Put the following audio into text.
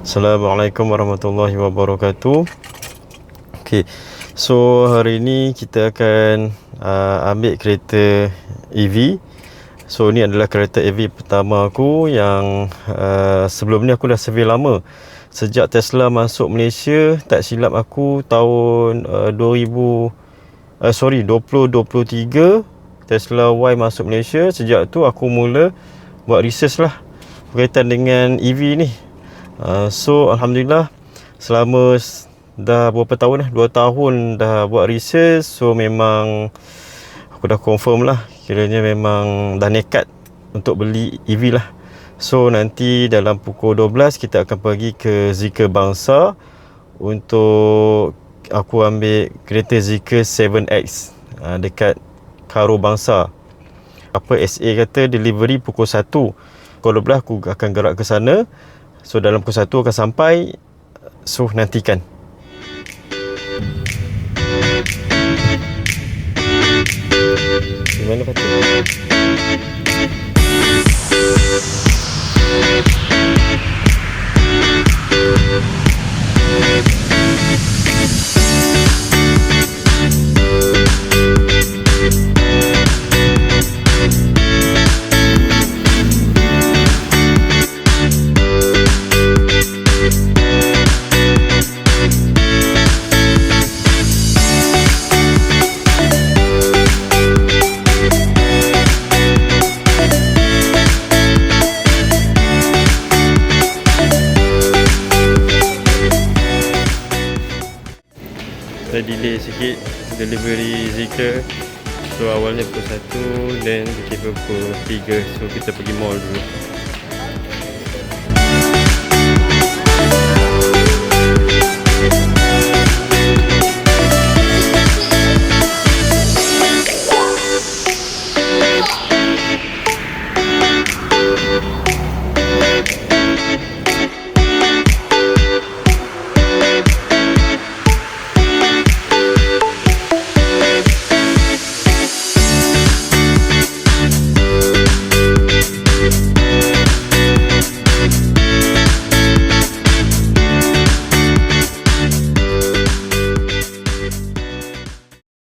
Assalamualaikum warahmatullahi wabarakatuh. Okay, so hari ni kita akan ambil kereta EV. So ni adalah kereta EV pertama aku yang sebelum ni aku dah survey lama. Sejak Tesla masuk Malaysia, tak silap aku tahun 2023 Tesla Y masuk Malaysia. Sejak tu aku mula buat research lah berkaitan dengan EV ni. So Alhamdulillah selama dah berapa tahun dah, 2 tahun dah buat research. So memang aku dah confirm lah, kiranya memang dah nekat untuk beli EV lah. So nanti dalam pukul 12 kita akan pergi ke Zeekr Bangsa untuk aku ambil kereta Zeekr 7X dekat Karo Bangsa. Apa SA kata delivery pukul 1. Pukul 12 aku akan gerak ke sana. So dalam pukul 1 akan sampai. So nantikan. Di mana kata? Kita delay sikit delivery Zeekr. So awalnya pukul 1, then tiba pukul 3. So kita pergi mall dulu.